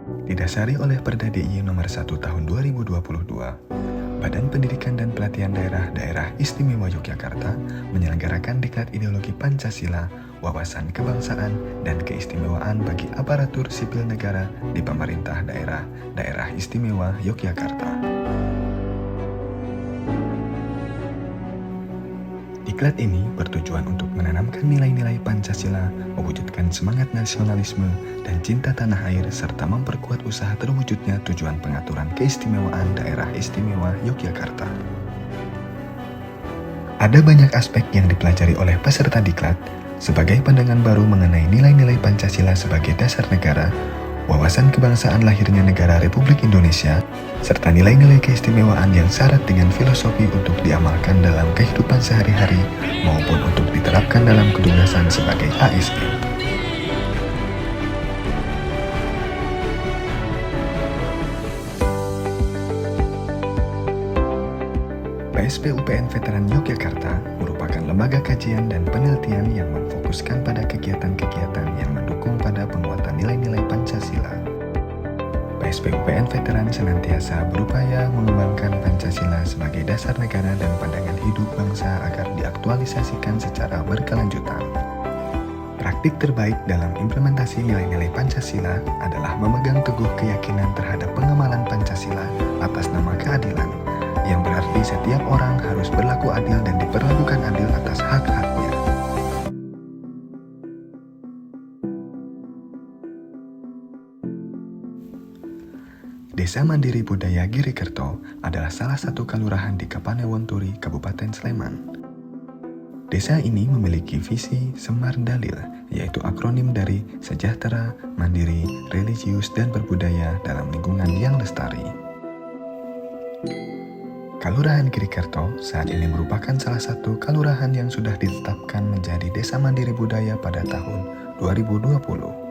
Didasari oleh Perda DIY Nomor 1 Tahun 2022, Badan Pendidikan dan Pelatihan Daerah Istimewa Yogyakarta menyelenggarakan diklat ideologi Pancasila, wawasan kebangsaan, dan keistimewaan bagi aparatur sipil negara di pemerintah daerah Istimewa Yogyakarta. Diklat ini bertujuan untuk menanamkan nilai-nilai Pancasila, mewujudkan semangat nasionalisme dan cinta tanah air, serta memperkuat usaha terwujudnya tujuan pengaturan keistimewaan daerah istimewa Yogyakarta. Ada banyak aspek yang dipelajari oleh peserta diklat, sebagai pandangan baru mengenai nilai-nilai Pancasila sebagai dasar negara, wawasan kebangsaan lahirnya negara Republik Indonesia, serta nilai-nilai keistimewaan yang syarat dengan filosofi untuk diamalkan dalam kehidupan sehari-hari maupun untuk diterapkan dalam ketugasan sebagai ASN. PSP-UPN Veteran Yogyakarta merupakan lembaga kajian dan penelitian yang memfokuskan pada kegiatan-kegiatan yang mendukung pada penguatan nilai-nilai Pancasila. PSP-UPN Veteran senantiasa berupaya mengembangkan Pancasila sebagai dasar negara dan pandangan hidup bangsa agar diaktualisasikan secara berkelanjutan. Praktik terbaik dalam implementasi nilai-nilai Pancasila adalah memegang teguh keyakinan terhadap pengamalan Pancasila atas nama keadilan, yang berarti setiap orang harus berlaku adil dan diperlakukan adil atas hak-haknya. Desa Mandiri Budaya Girikerto adalah salah satu kelurahan di Kapanewonturi, Kabupaten Sleman. Desa ini memiliki visi Semar Dalil, yaitu akronim dari sejahtera, mandiri, religius, dan berbudaya dalam lingkungan yang lestari. Kelurahan Girikerto saat ini merupakan salah satu kelurahan yang sudah ditetapkan menjadi Desa Mandiri Budaya pada tahun 2020.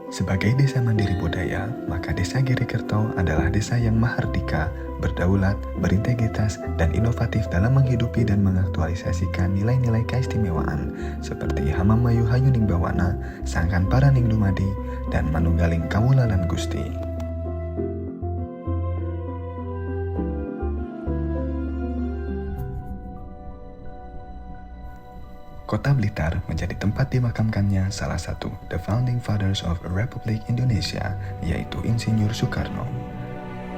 Sebagai desa mandiri budaya, maka Desa Girikerto adalah desa yang mahardika, berdaulat, berintegritas, dan inovatif dalam menghidupi dan mengaktualisasikan nilai-nilai keistimewaan seperti Hamamayu Hayuning Bawana, Sangkan Paraning Dumadi, dan Manunggaling Kawulanan Gusti. Kota Blitar menjadi tempat dimakamkannya salah satu The Founding Fathers of Republik Indonesia, yaitu Insinyur Soekarno.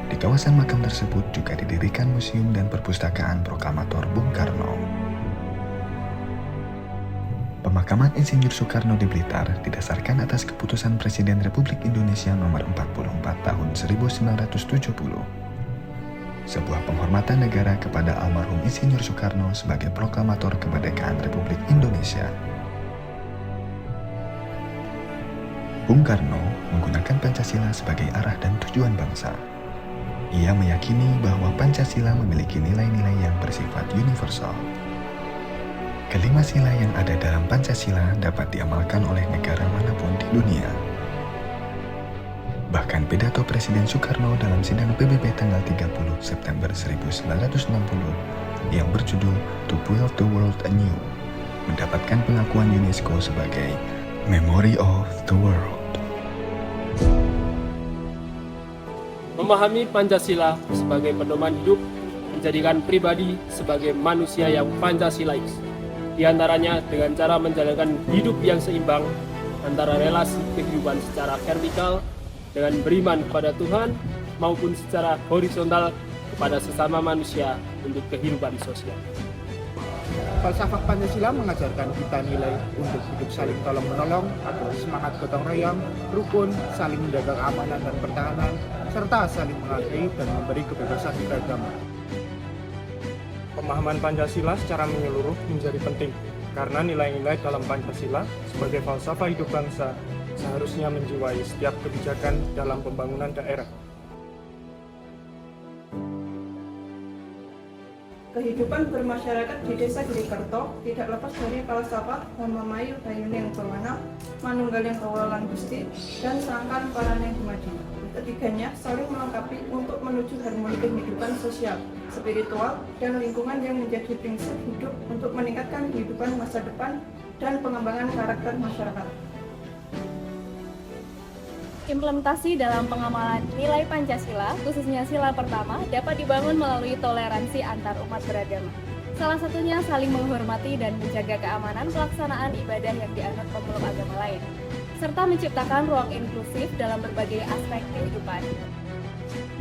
Di kawasan makam tersebut juga didirikan museum dan perpustakaan proklamator Bung Karno. Pemakaman Insinyur Soekarno di Blitar didasarkan atas keputusan Presiden Republik Indonesia Nomor 44 Tahun 1970. Sebuah penghormatan negara kepada almarhum Insinyur Soekarno sebagai proklamator kemerdekaan Republik Indonesia. Bung Karno menggunakan Pancasila sebagai arah dan tujuan bangsa. Ia meyakini bahwa Pancasila memiliki nilai-nilai yang bersifat universal. Kelima sila yang ada dalam Pancasila dapat diamalkan oleh negara manapun di dunia. Bahkan pidato Presiden Soekarno dalam sidang PBB tanggal 30 September 1960 yang berjudul To Build the World Anew mendapatkan pengakuan UNESCO sebagai Memory of the World. Memahami Pancasila sebagai pedoman hidup menjadikan pribadi sebagai manusia yang Pancasilais, di antaranya dengan cara menjalankan hidup yang seimbang antara relasi kehidupan secara vertikal dengan beriman kepada Tuhan maupun secara horizontal kepada sesama manusia untuk kehidupan sosial. Falsafah Pancasila mengajarkan kita nilai untuk hidup saling tolong-menolong atau semangat gotong royong, rukun, saling menjaga keamanan dan pertahanan, serta saling menghargai dan memberi kebebasan beragama. Pemahaman Pancasila secara menyeluruh menjadi penting karena nilai-nilai dalam Pancasila sebagai falsafah hidup bangsa seharusnya menjiwai setiap kebijakan dalam pembangunan daerah. Kehidupan bermasyarakat di Desa Girikerto tidak lepas dari falsafah Hamamayu Hayuning Bawana, Manunggaling Kawulanan Gusti, dan Sangkan Paraning Dumadi. Ketiganya saling melengkapi untuk menuju harmoni kehidupan sosial, spiritual, dan lingkungan yang menjadi prinsip hidup untuk meningkatkan kehidupan masa depan dan pengembangan karakter masyarakat. Implementasi dalam pengamalan nilai Pancasila, khususnya sila pertama, dapat dibangun melalui toleransi antar umat beragama. Salah satunya saling menghormati dan menjaga keamanan pelaksanaan ibadah yang dianut pemeluk agama lain, serta menciptakan ruang inklusif dalam berbagai aspek kehidupan.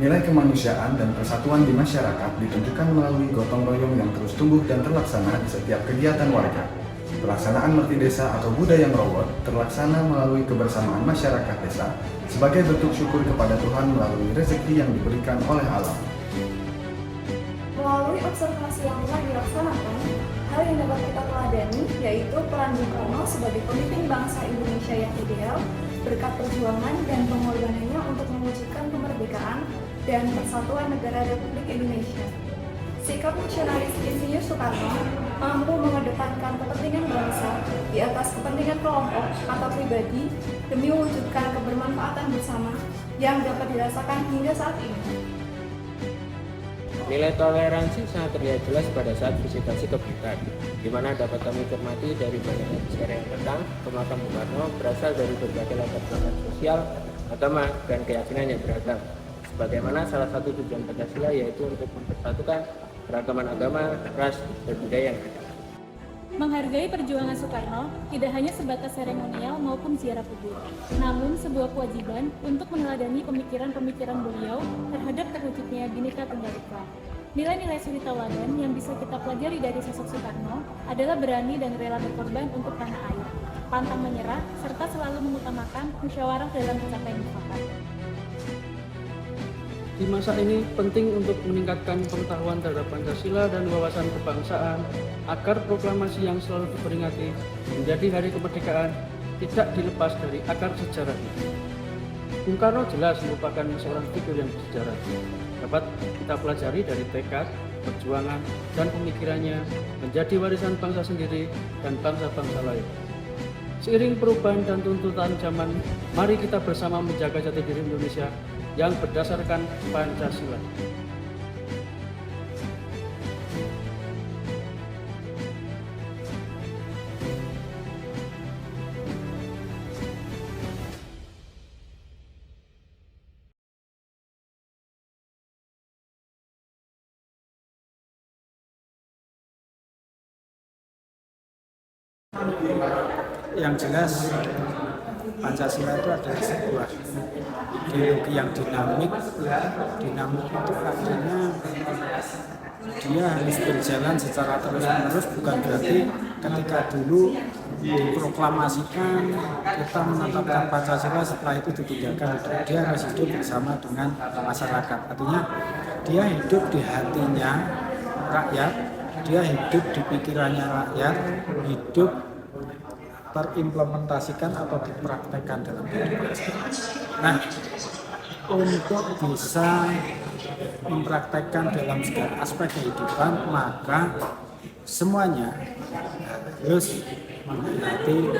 Nilai kemanusiaan dan persatuan di masyarakat ditunjukkan melalui gotong royong yang terus tumbuh dan terlaksana di setiap kegiatan warga. Pelaksanaan Merti Desa atau Budaya Merowot terlaksana melalui kebersamaan masyarakat desa sebagai bentuk syukur kepada Tuhan melalui rezeki yang diberikan oleh alam. Melalui observasi yang telah dilaksanakan, hal yang dapat kita teladani yaitu peran Bung Karno sebagai pemimpin bangsa Indonesia yang ideal berkat perjuangan dan pengorbanannya untuk mewujudkan kemerdekaan dan persatuan negara Republik Indonesia. Sikap nasionalis Insinyur Soekarno mampu mengedepankan kepentingan bangsa di atas kepentingan kelompok atau pribadi demi mewujudkan kebermanfaatan bersama yang dapat dirasakan hingga saat ini. Nilai toleransi sangat terlihat jelas pada saat visitasi ke Blitar, di mana dapat kami cermati dari banyaknya peziarah yang datang ke makam Bung Karno berasal dari berbagai latar belakang sosial, agama, dan keyakinan yang beragam. Sebagaimana salah satu tujuan Pancasila yaitu untuk mempersatukan keragaman agama, ras, dan budaya yang ada. Menghargai perjuangan Soekarno tidak hanya sebatas seremonial maupun ziarah kubur, namun sebuah kewajiban untuk meneladani pemikiran-pemikiran beliau terhadap terwujudnya Bhinneka Tunggal Ika. Nilai-nilai suri tauladan yang bisa kita pelajari dari sosok Soekarno adalah berani dan rela berkorban untuk tanah air, pantang menyerah, serta selalu mengutamakan musyawarah dalam mencapai mufakat. Di masa ini penting untuk meningkatkan pengetahuan terhadap Pancasila dan wawasan kebangsaan agar proklamasi yang selalu diperingati menjadi Hari Kemerdekaan tidak dilepas dari akar sejarah itu. Bung Karno jelas merupakan seorang figur yang bersejarah. Dapat kita pelajari dari tekad, perjuangan, dan pemikirannya menjadi warisan bangsa sendiri dan bangsa-bangsa lain. Seiring perubahan dan tuntutan zaman, mari kita bersama menjaga jati diri Indonesia yang berdasarkan Pancasila. Yang jelas Pancasila itu adalah sebuah ideologi yang dinamik. Dinamik itu artinya dia harus berjalan secara terus-menerus, bukan berarti ketika dulu diproklamasikan kita menetapkan Pancasila setelah itu ditinggalkan. Dia harus hidup bersama dengan masyarakat. Artinya dia hidup di hatinya rakyat, dia hidup di pikirannya rakyat, hidup terimplementasikan atau dipraktekkan dalam kehidupan. Nah, untuk bisa mempraktekkan dalam segala aspek kehidupan, maka semuanya harus mengerti,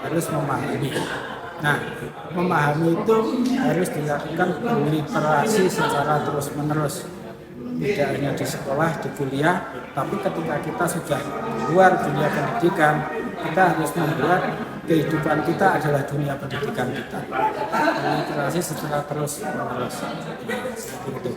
harus memahami. Nah, memahami itu harus dilakukan literasi secara terus-menerus. Tidak hanya di sekolah, di kuliah, tapi ketika kita sudah keluar dunia pendidikan, kita harus membuat kehidupan kita adalah dunia pendidikan kita. Literasi secara terus-menerus. Seperti itu.